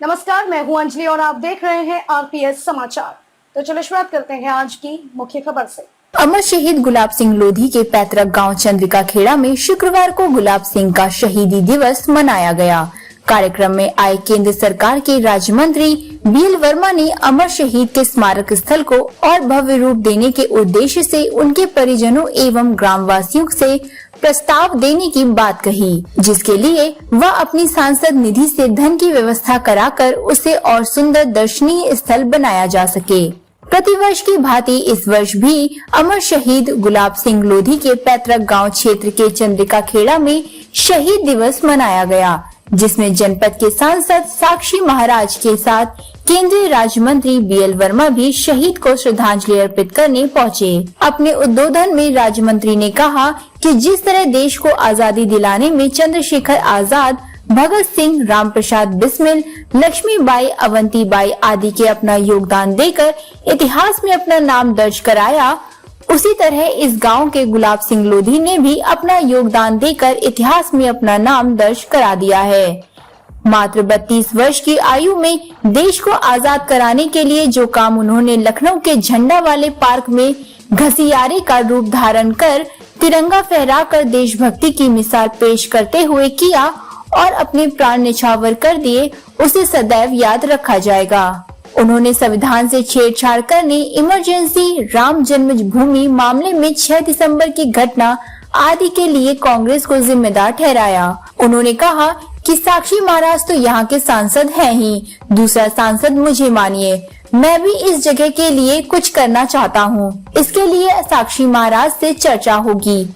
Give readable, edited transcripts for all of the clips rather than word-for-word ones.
नमस्कार, मैं हूं अंजलि और आप देख रहे हैं आरपीएस समाचार। तो चलो शुरुआत करते हैं आज की मुख्य खबर से। अमर शहीद गुलाब सिंह लोधी के पैतृक गांव चंद्रिका खेड़ा में शुक्रवार को गुलाब सिंह का शहीदी दिवस मनाया गया। कार्यक्रम में आए केंद्र सरकार के राज्य मंत्री बीएल वर्मा ने अमर शहीद के स्मारक स्थल को और भव्य रूप देने के उद्देश्य से उनके परिजनों एवं ग्रामवासियों से प्रस्ताव देने की बात कही, जिसके लिए वह अपनी सांसद निधि से धन की व्यवस्था कराकर उसे और सुंदर दर्शनीय स्थल बनाया जा सके। प्रतिवर्ष की भांति इस वर्ष भी अमर शहीद गुलाब सिंह लोधी के पैतृक गांव क्षेत्र के चंद्रिका खेड़ा में शहीद दिवस मनाया गया, जिसमें जनपद के सांसद साक्षी महाराज के साथ केंद्रीय राज्य मंत्री बीएल वर्मा भी शहीद को श्रद्धांजलि अर्पित करने पहुंचे। अपने उद्बोधन में राज्य मंत्री ने कहा कि जिस तरह देश को आजादी दिलाने में चंद्रशेखर आजाद, भगत सिंह, राम प्रसाद बिस्मिल, लक्ष्मीबाई, अवंतीबाई आदि के अपना योगदान देकर इतिहास में अपना नाम दर्ज कराया, उसी तरह इस गांव के गुलाब सिंह लोधी ने भी अपना योगदान देकर इतिहास में अपना नाम दर्ज करा दिया है। मात्र 32 वर्ष की आयु में देश को आजाद कराने के लिए जो काम उन्होंने लखनऊ के झंडा वाले पार्क में घसियारे का रूप धारण कर तिरंगा फहराकर देशभक्ति की मिसाल पेश करते हुए किया और अपने प्राण न्यौछावर कर दिए, उसे सदैव याद रखा जाएगा। उन्होंने संविधान से छेड़छाड़ करने, इमरजेंसी, राम जन्मभूमि मामले में 6 दिसंबर की घटना आदि के लिए कांग्रेस को जिम्मेदार ठहराया। उन्होंने कहा कि साक्षी महाराज तो यहाँ के सांसद हैं ही, दूसरा सांसद मुझे मानिए, मैं भी इस जगह के लिए कुछ करना चाहता हूँ। इसके लिए साक्षी महाराज से चर्चा होगी।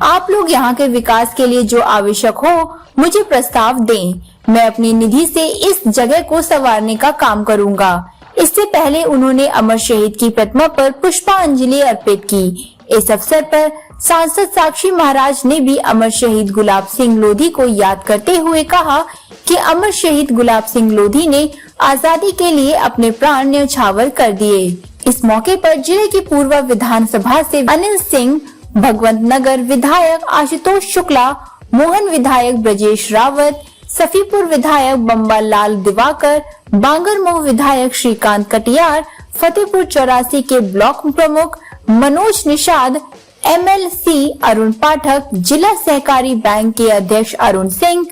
आप लोग यहाँ के विकास के लिए जो आवश्यक हो मुझे प्रस्ताव दें, मैं अपनी निधि से इस जगह को संवारने का काम करूँगा। इससे पहले उन्होंने अमर शहीद की प्रतिमा पर पुष्पांजलि अर्पित की। इस अवसर पर सांसद साक्षी महाराज ने भी अमर शहीद गुलाब सिंह लोधी को याद करते हुए कहा कि अमर शहीद गुलाब सिंह लोधी ने आजादी के लिए अपने प्राण न्यौछावर कर दिए। इस मौके पर जिले की पूर्व विधानसभा से अनिल सिंह, भगवंत नगर विधायक आशुतोष शुक्ला, मोहन विधायक ब्रजेश रावत, सफीपुर विधायक बम्बा लाल दिवाकर, बांगरमऊ विधायक श्रीकांत कटियार, फतेहपुर 84 के ब्लॉक प्रमुख मनोज निषाद, एमएलसी अरुण पाठक, जिला सहकारी बैंक के अध्यक्ष अरुण सिंह,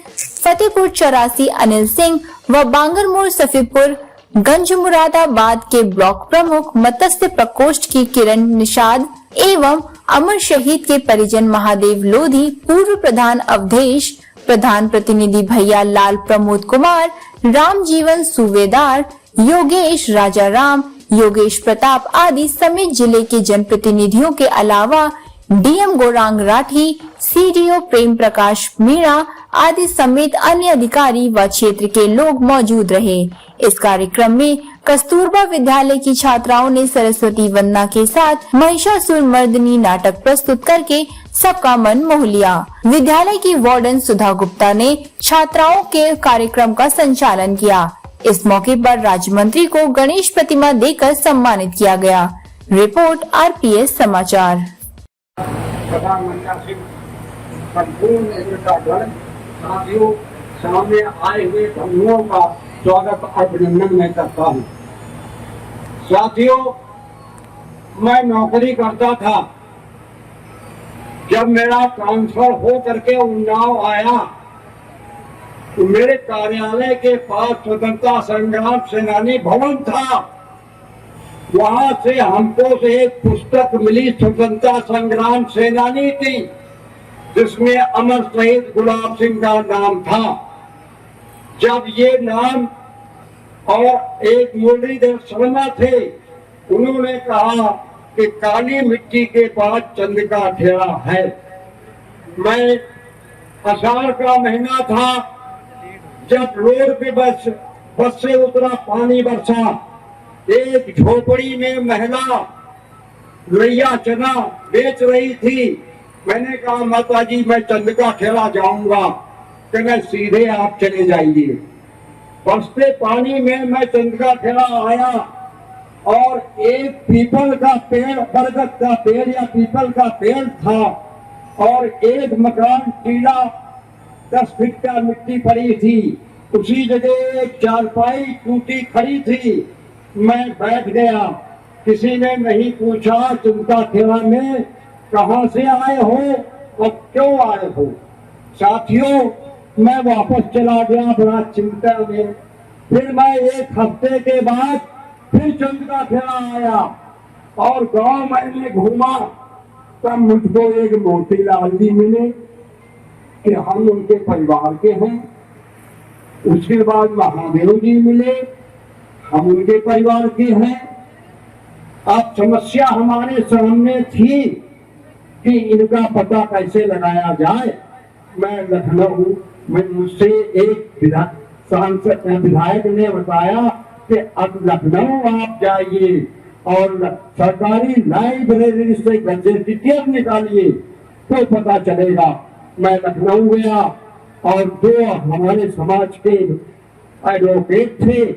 फतेहपुर 84 अनिल सिंह व बांगरमऊ सफीपुर गंज मुरादाबाद के ब्लॉक प्रमुख मत्स्य प्रकोष्ठ की किरण निषाद एवं अमर शहीद के परिजन महादेव लोधी, पूर्व प्रधान अवधेश, प्रधान प्रतिनिधि भैया लाल प्रमोद कुमार, राम जीवन सूबेदार, योगेश राजा राम, योगेश प्रताप आदि समेत जिले के जनप्रतिनिधियों के अलावा डीएम गौरांग राठी, सीडीओ प्रेम प्रकाश मीणा आदि समेत अन्य अधिकारी व क्षेत्र के लोग मौजूद रहे। इस कार्यक्रम में कस्तूरबा विद्यालय की छात्राओं ने सरस्वती वंदना के साथ महिषासुर मर्दिनी नाटक प्रस्तुत करके सबका मन मोह लिया। विद्यालय की वार्डन सुधा गुप्ता ने छात्राओं के कार्यक्रम का संचालन किया। इस मौके पर राज्य मंत्री को गणेश प्रतिमा देकर सम्मानित किया गया। रिपोर्ट आरपीएस समाचार। साथियों, सामने आए हुए बंधुओं का स्वागत अभिनंदन मैं करता हूँ। साथियों, मैं नौकरी करता था। जब मेरा ट्रांसफर हो करके उन्नाव आया तो मेरे कार्यालय के पास स्वतंत्रता संग्राम सेनानी भवन था। वहां से हमको से एक पुस्तक मिली, स्वतंत्रता संग्राम सेनानी थी, जिसमें अमर शहीद गुलाब सिंह का नाम था। जब ये नाम और एक मुरलीधर शर्मा थे, उन्होंने कहा कि काली मिट्टी के बाद चंद्रिका खेड़ा है। मैं आषाढ़ का महीना था, जब रोड पे बस से उतरा, पानी बरसा, एक झोपड़ी में महिला लैया चना बेच रही थी। मैंने कहा, माता जी मैं चंद्रिका खेड़ा जाऊंगा। कि मैं सीधे आप चले जाइए। बरसते पानी में मैं चंद्रिका खेड़ा आया और एक पीपल का पेड़, बरगद का पेड़ या पीपल का पेड़ था और एक मकान टीला 10 फीट का मिट्टी पड़ी थी। उसी जगह एक चारपाई टूटी खड़ी थी, मैं बैठ गया। किसी ने नहीं पूछा चिंता खेड़ा में कहां से आए हो और क्यों आए हो। साथियों, मैं वापस चला गया बड़ा चिंता में। फिर मैं एक हफ्ते के बाद फिर चंद्रिका खेड़ा आया और गांव मैंने घूमा, तब मुझको एक मोतीलाल जी मिले कि हम उनके परिवार के हैं। उसके बाद महादेव जी मिले, हम उनके परिवार के हैं। अब समस्या हमारे सामने थी कि इनका पता कैसे लगाया जाए। मैं लखनऊ में मुझसे एक विधायक ने बताया कि अब लखनऊ आप जाइए और सरकारी लाइब्रेरी से गजेटियर निकालिए तो पता चलेगा। मैं लखनऊ गया और दो हमारे समाज के एडवोकेट थे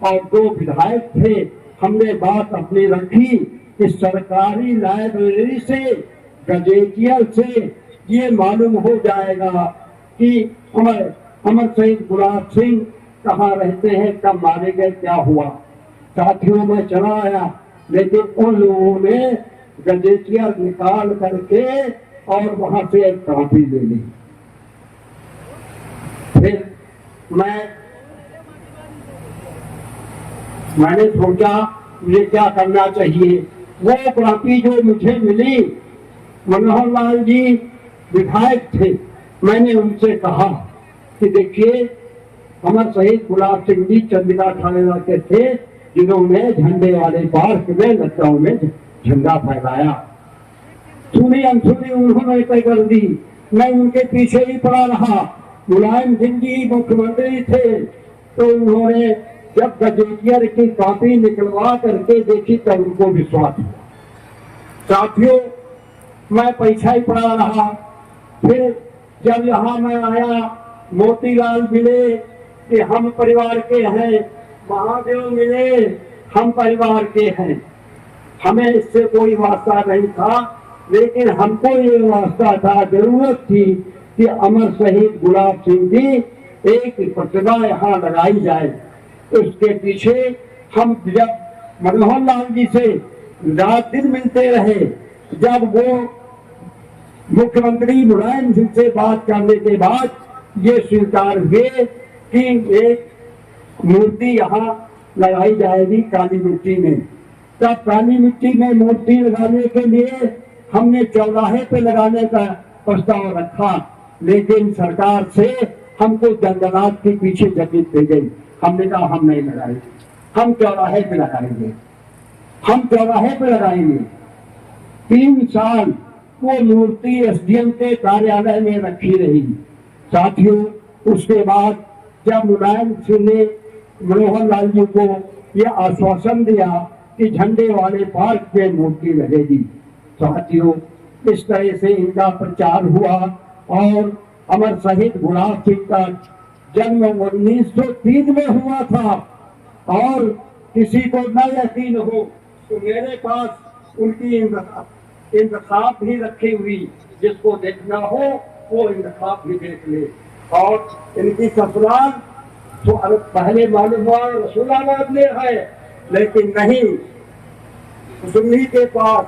और दो विधायक थे। हमने बात अपनी रखी कि सरकारी लाइब्रेरी से गजेटियर से ये मालूम हो जाएगा कि अमर शहीद गुलाब सिंह कहाँ रहते हैं, कब मारे गए, क्या हुआ। साथियों, मैं चला आया, लेकिन उन लोगों ने गजेटियर निकाल करके और वहां से एक कॉपी ले ली। फिर मैंने सोचा मुझे क्या करना चाहिए। वो कॉपी जो मुझे मिली, मनोहर लाल जी विधायक थे, मैंने उनसे कहा कि देखिए अमर शहीद गुलाब सिंह जी चंद्रिका खेड़ा के थे जिन्होंने झंडे वाले पार्क में लखनऊ में झंडा फहराया। सुनी अनसुनी उन्होंने तय कर दी, मैं उनके पीछे ही पड़ा रहा। मुलायम सिंह जी मुख्यमंत्री थे तो उन्होंने जब गजेटियर की कॉपी निकलवा करके देखी तब उनको विश्वास हुआ। साथियों, मैं पीछा ही पड़ा रहा। फिर जब यहाँ मैं आया, मोतीलाल मिले कि हम परिवार के हैं, महादेव मिले, हम परिवार के हैं। हमें इससे कोई वास्ता नहीं था, लेकिन हमको ये वास्ता था, जरूरत थी कि अमर शहीद गुलाब सिंह की एक प्रतिमा यहाँ लगाई जाए। उसके पीछे हम जब मनोहर लाल जी से रात दिन मिलते रहे, जब वो मुख्यमंत्री मुलायम सिंह से बात करने के बाद ये स्वीकार हुए कि एक मूर्ति यहाँ लगाई जाएगी काली मिट्टी में। तब काली मिट्टी में मूर्ति लगाने के लिए हमने चौराहे पे लगाने का प्रस्ताव रखा, लेकिन सरकार से हमको जंगलात के पीछे जगह दे गई। हमने कहा हम नहीं लगाएंगे, हम चौराहे पे लगाएंगे, हम चौराहे पे लगाएंगे। 3 साल वो मूर्ति एसडीएम के कार्यालय में रखी रही। साथियों, उसके बाद जब मुलायम सिंह ने मनोहर लाल जी को यह आश्वासन दिया कि झंडे वाले पार्क में मूर्ति लगेगी, साथियों इस तरह से इनका प्रचार हुआ और अमर शहीद गुलाब सिंह का जन्म 1903 में हुआ था। और किसी को न यकीन हो तो मेरे पास उनकी इंतखाब भी रखी हुई, जिसको देखना हो वो इंतखाब भी देख ले। और इनकी ससुराल तो पहले मालूम हुआ रसूलाबाद में है, लेकिन नहीं, सुन्नी के पास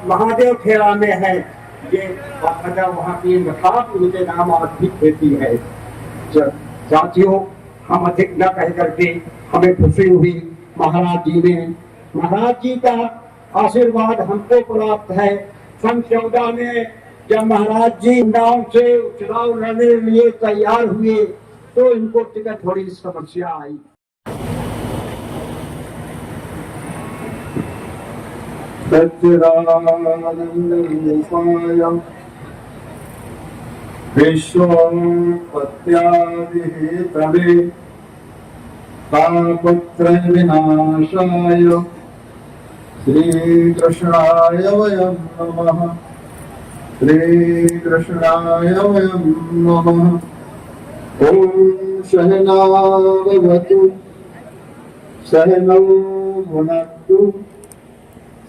महादेव खेड़ा में है। ये वहाँ की इंतखाब उनके नाम आज भी देती है। साथियों, हम अधिक न कह करके हमें खुशी हुई महाराज जी का आशीर्वाद हमको प्राप्त है। सन 14 में जब महाराज जी नाम से चुनाव लड़ने के लिए तैयार हुए तो इनको टिकट थोड़ी समस्या आई। सच्चिदानन्दरूपाय विश्वोत्पत्त्यादिहेतवे तापत्रयविनाशाय श्रीकृष्णाय वयं नमः। श्रीकृष्णाय वयं नमः। ॐ सहनावतु सहनौ भुनक्तु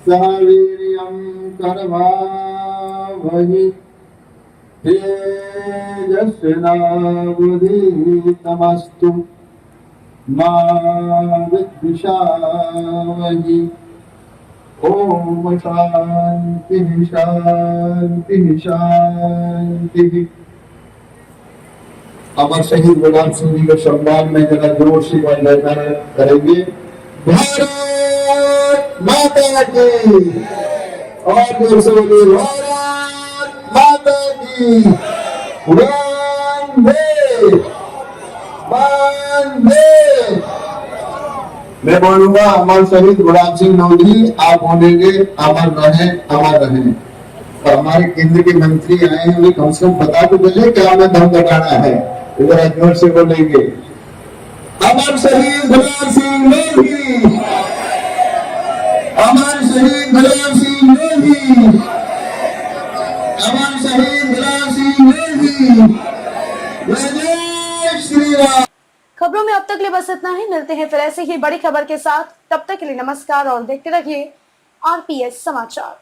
सह वीर्यं करवावहै तेजस्विनावधीतमस्तु मा विद्विषावहि। ओम शांति शांति शांति। अमर शहीद गुलाब सिंह जी के सम्मान में जरा जोर से जयकारा करेंगे। भारत माता की। और जोर से बोलिए भारत माता की। वंदे वंदे। मैं बोलूंगा अमर शहीद गुलाब सिंह लोधी, आप बोलेंगे अमर रहे अमर रहे। और हमारे केंद्र के मंत्री आए हैं, उन्हें कम से कम पता तो चले क्या हमें दम कटाना है। इधर जोर से बोलेंगे अमर शहीद गुलाब सिंह लोधी, अमर शहीद गुलाब सिंह लोधी, अमर शहीद गुलाब सिंह लोधी। जय श्री राम। खबरों में अब तक के लिए बस इतना ही। मिलते हैं फिर ऐसी ही बड़ी खबर के साथ। तब तक के लिए नमस्कार और देखते रहिए आरपीएस समाचार।